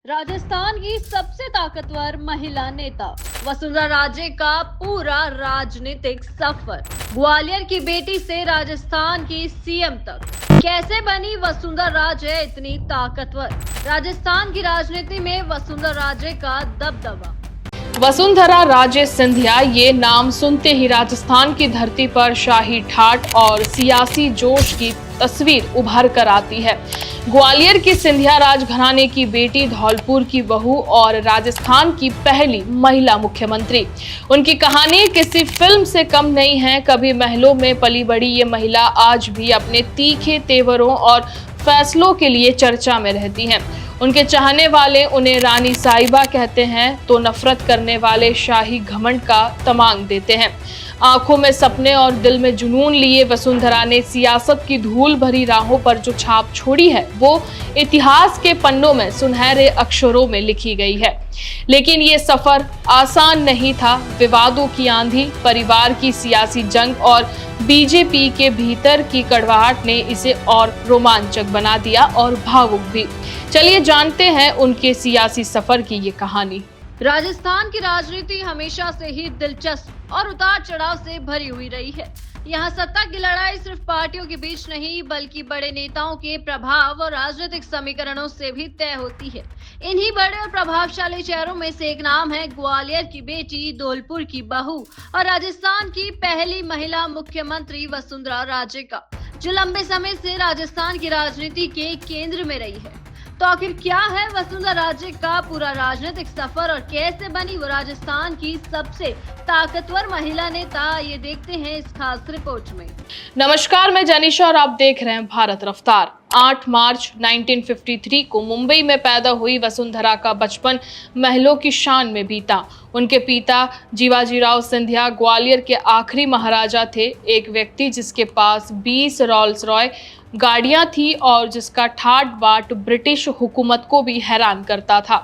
राजस्थान की सबसे ताकतवर महिला नेता वसुंधरा राजे का पूरा राजनीतिक सफर, ग्वालियर की बेटी से राजस्थान की सीएम तक, कैसे बनी वसुंधरा राजे इतनी ताकतवर? राजस्थान की राजनीति में वसुंधरा राजे का दबदबा। वसुंधरा राजे सिंधिया, ये नाम सुनते ही राजस्थान की धरती पर शाही ठाठ और सियासी जोश की तस्वीर उभर कर आती है। ग्वालियर की सिंधिया राजघराने की बेटी, धौलपुर की बहू और राजस्थान की पहली महिला मुख्यमंत्री। उनकी कहानी किसी फिल्म से कम नहीं है। कभी महलों में पली बड़ी ये महिला आज भी अपने तीखे तेवरों और फैसलों के लिए चर्चा में रहती हैं। उनके चाहने वाले उन्हें रानी साहिबा कहते हैं तो नफरत करने वाले शाही घमंड का तमांग देते हैं। आंखों में सपने और दिल में जुनून लिए वसुंधरा ने सियासत की धूल भरी राहों पर जो छाप छोड़ी है वो इतिहास के पन्नों में सुनहरे अक्षरों में लिखी गई है। लेकिन ये सफर आसान नहीं था। विवादों की आंधी, परिवार की सियासी जंग और बीजेपी के भीतर की कड़वाहट ने इसे और रोमांचक बना दिया और भावुक भी। चलिए जानते हैं उनके सियासी सफर की ये कहानी। राजस्थान की राजनीति हमेशा से ही दिलचस्प और उतार चढ़ाव से भरी हुई रही है। यहाँ सत्ता की लड़ाई सिर्फ पार्टियों के बीच नहीं बल्कि बड़े नेताओं के प्रभाव और राजनीतिक समीकरणों से भी तय होती है। इन्हीं बड़े और प्रभावशाली चेहरों में से एक नाम है ग्वालियर की बेटी, धौलपुर की बहू और राजस्थान की पहली महिला मुख्यमंत्री वसुंधरा राजे का, जो लंबे समय से राजस्थान की राजनीति के केंद्र में रही है। तो आखिर क्या है वसुंधरा राजे का पूरा राजनीतिक सफर और कैसे बनी वो राजस्थान की सबसे ताकतवर महिला नेता, ये देखते हैं इस खास रिपोर्ट में। नमस्कार, मैं जनीशा और आप देख रहे हैं भारत रफ्तार। 8 मार्च 1953 को मुंबई में पैदा हुई वसुंधरा का बचपन महलों की शान में बीता। उनके पिता जीवाजीराव सिंधिया ग्वालियर के आखिरी महाराजा थे, एक व्यक्ति जिसके पास 20 रॉल्स रॉय गाड़ियां थी और जिसका ठाट बाट ब्रिटिश हुकूमत को भी हैरान करता था।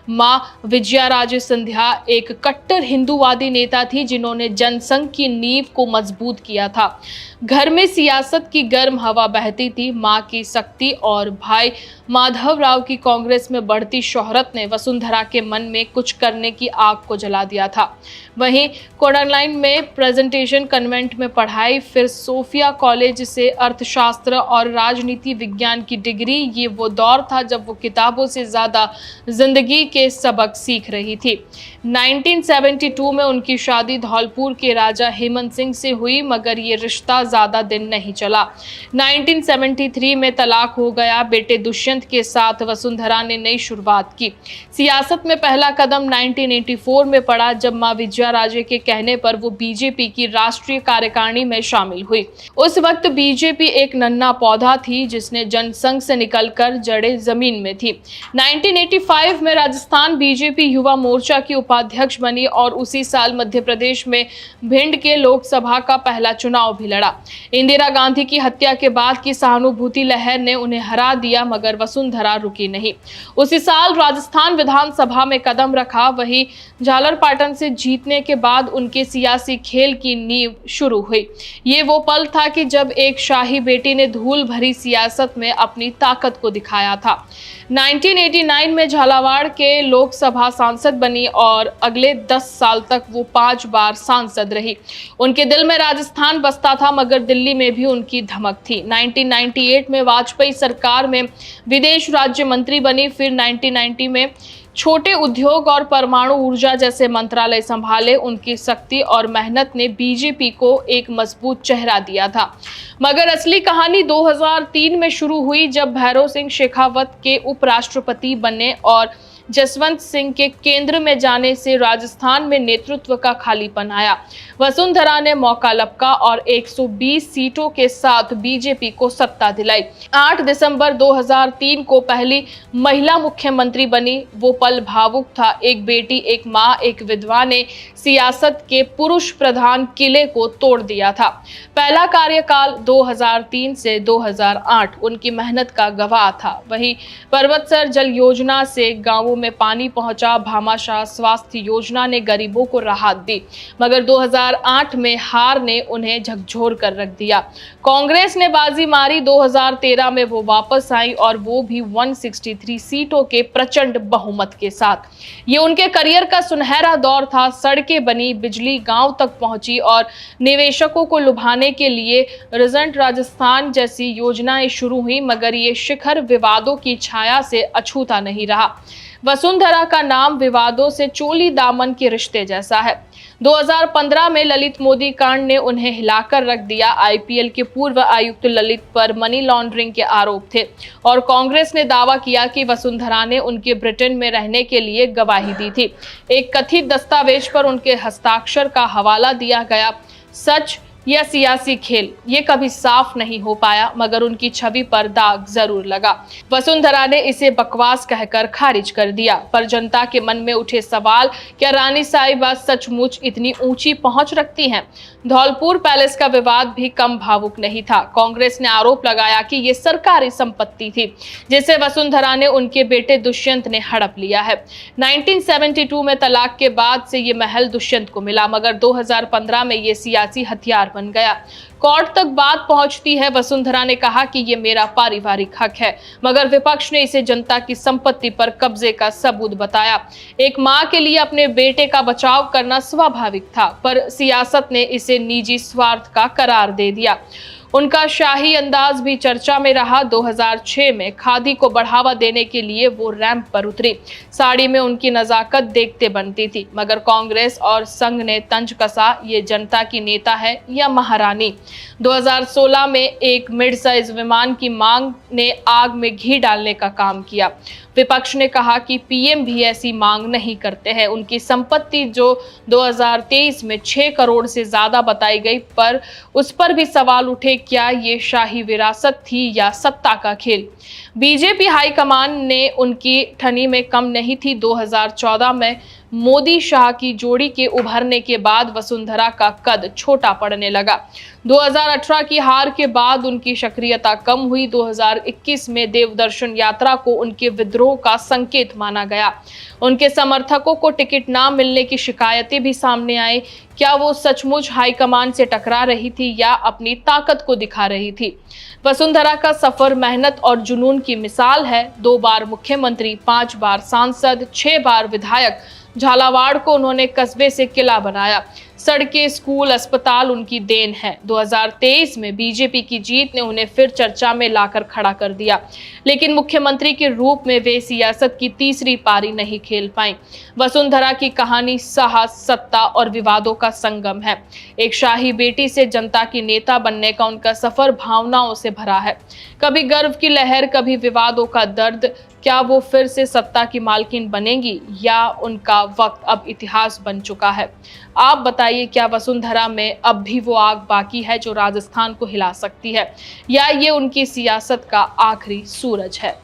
मां विजयाराजे सिंधिया एक कट्टर हिंदूवादी नेता थी जिन्होंने जनसंघ की नींव को मजबूत किया था। घर में सियासत की गर्म हवा बहती थी। मां की शक्ति और भाई माधवराव की कांग्रेस में बढ़ती शोहरत ने वसुंधरा के मन में कुछ करने की आग को जला दिया था। वहीं कोडालाइन में प्रेजेंटेशन कन्वेंट में पढ़ाई, फिर सोफिया कॉलेज से अर्थशास्त्र और राजनीति विज्ञान की डिग्री। ये वो दौर था जब वो किताबों से ज्यादा जिंदगी के सबक सीख रही थी। 1972 में उनकी शादी धौलपुर के राजा हेमंत सिंह से हुई, मगर ये रिश्ता ज्यादा दिन नहीं चला। 1973 में तलाक हो गया। बेटे दुष्यंत के साथ वसुंधरा ने नई शुरुआत की। सियासत में पहला कदम 1984 में पड़ा जब मां विजयाराजे के कहने पर वो बीजेपी की राष्ट्रीय कार्यकारिणी में शामिल हुई। उस वक्त बीजेपी एक नन्हा पौधा थी जिसने जनसंघ से निकलकर जड़ें जमीन में थी। 1985 में राजस्थान बीजेपी युवा मोर्चा की उपाध्यक्ष बनी और उसी साल मध्य प्रदेश में भिंड के लोकसभा का पहला चुनाव भी लड़ा। इंदिरा गांधी की हत्या के बाद की सहानुभूति लहर ने उन्हें हरा दिया, मगर वसुंधरा रुकी नहीं। उसी साल राजस्थान विधानसभा में कदम रखा। वही झालरपाटन से जीतने के बाद उनके सियासी खेल की नींव शुरू हुई। ये वो पल था कि जब एक शाही बेटी ने धूल भरी सियासत में अपनी ताकत को दिखाया था। 1989 में झालावाड़ के लोकसभा सांसद बनी और अगले 10 साल तक वो 5 बार सांसद रही। उनके दिल में राजस्थान बसता था, मगर दिल्ली में भी उनकी धमक थी। 1998 में वाजपेयी सरकार में विदेश राज्य मंत्री बनी। फिर 1990 में छोटे उद्योग और परमाणु ऊर्जा जैसे मंत्रालय संभाले। उनकी शक्ति और मेहनत ने बीजेपी को एक मजबूत चेहरा दिया था। मगर असली कहानी 2003 में शुरू हुई जब भैरों सिंह शेखावत के उपराष्ट्रपति बनने और जसवंत सिंह के केंद्र में जाने से राजस्थान में नेतृत्व का खालीपन आया। वसुंधरा ने मौका लपका और 120 सीटों के साथ बीजेपी को सत्ता दिलाई। 8 दिसंबर 2003 को पहली महिला मुख्यमंत्री बनी। वो पल भावुक था। एक बेटी, एक मां, एक विधवा ने सियासत के पुरुष प्रधान किले को तोड़ दिया था। पहला कार्यकाल 2003 से 2008 उनकी मेहनत का गवाह था। वही पर्वतसर जल योजना से गांवों में पानी पहुंचा। भामाशाह स्वास्थ्य योजना ने गरीबों को राहत दी, मगर 2008 में हार ने उन्हें झकझोर कर रख दिया। कांग्रेस ने बाजी मारी, 2013 में वो वापस आई और वो भी 163 सीटों के प्रचंड बहुमत के साथ। ये उनके करियर का सुनहरा दौर था। सड़कें बनी, बिजली गांव तक पहुंची और निवेशकों को लुभाने के लिए रिजल्ट राजस्थान जैसी योजनाएं शुरू हुई, मगर ये शिखर विवादों की छाया से अछूता नहीं रहा। वसुंधरा का नाम विवादों से चोली दामन के रिश्ते जैसा है। 2015 में ललित मोदी कांड ने उन्हें हिलाकर रख दिया। आईपीएल के पूर्व आयुक्त ललित पर मनी लॉन्ड्रिंग के आरोप थे और कांग्रेस ने दावा किया कि वसुंधरा ने उनके ब्रिटेन में रहने के लिए गवाही दी थी। एक कथित दस्तावेज पर उनके हस्ताक्षर का हवाला दिया गया। सच या सियासी खेल, ये कभी साफ नहीं हो पाया, मगर उनकी छवि पर दाग जरूर लगा। वसुंधरा ने इसे बकवास कहकर खारिज कर दिया, पर जनता के मन में उठे सवाल, क्या रानी साहिबा सचमुच इतनी ऊंची पहुंच रखती हैं? धौलपुर पैलेस का विवाद भी कम भावुक नहीं था। कांग्रेस ने आरोप लगाया कि ये सरकारी संपत्ति थी, जिसे वसुंधरा ने उनके बेटे दुष्यंत ने हड़प लिया है। 1972 में तलाक के बाद से ये महल दुष्यंत को मिला, मगर 2015 में ये सियासी हथियार बन गया। कोर्ट तक बात पहुंचती है। वसुंधरा ने कहा कि ये मेरा पारिवारिक हक है, मगर विपक्ष ने इसे जनता की संपत्ति पर कब्जे का सबूत बताया। एक मां के लिए अपने बेटे का बचाव करना स्वाभाविक था, पर सियासत ने इसे निजी स्वार्थ का करार दे दिया। उनका शाही अंदाज भी चर्चा में रहा। 2006 में खादी को बढ़ावा देने के लिए वो रैंप पर उतरी। साड़ी में उनकी नजाकत देखते बनती थी, मगर कांग्रेस और संघ ने तंज कसा, ये जनता की नेता है या महारानी। 2016 में एक मिड साइज विमान की मांग ने आग में घी डालने का काम किया। विपक्ष ने कहा कि पीएम भी ऐसी मांग नहीं करते हैं। उनकी संपत्ति जो 2023 में 6 करोड़ से ज्यादा बताई गई, पर उस पर भी सवाल उठे, क्या ये शाही विरासत थी या सत्ता का खेल? बीजेपी हाईकमान ने उनकी ठनी में कम नहीं थी। 2014 में मोदी शाह की जोड़ी के उभरने के बाद वसुंधरा का कद छोटा पड़ने लगा। 2018 की हार के बाद उनकी सक्रियता कम हुई। 2021 में देवदर्शन यात्रा को उनके विद्रोह का संकेत माना गया। उनके समर्थकों को टिकट ना मिलने की शिकायतें भी सामने आई। क्या वो सचमुच हाईकमान से टकरा रही थी या अपनी ताकत को दिखा रही थी? वसुंधरा का सफर मेहनत और जुनून की मिसाल है। 2 बार मुख्यमंत्री, 5 बार सांसद, 6 बार विधायक। झालावाड़ को उन्होंने कस्बे से किला बनाया। सड़कें, स्कूल, अस्पताल उनकी देन है। 2023 में बीजेपी की जीत ने उन्हें फिर चर्चा में लाकर खड़ा कर दिया, लेकिन मुख्यमंत्री के रूप में वे सियासत की तीसरी पारी नहीं खेल पाई। वसुंधरा की कहानी साहस, सत्ता और विवादों का संगम है। एक शाही बेटी से जनता की नेता बनने का उनका सफर भावनाओं से भरा है। कभी गर्व की लहर, कभी विवादों का दर्द। क्या वो फिर से सत्ता की मालकिन बनेंगी या उनका वक्त अब इतिहास बन चुका है? आप बताइए, क्या वसुंधरा में अब भी वो आग बाकी है जो राजस्थान को हिला सकती है, या ये उनकी सियासत का आखिरी सूरज है?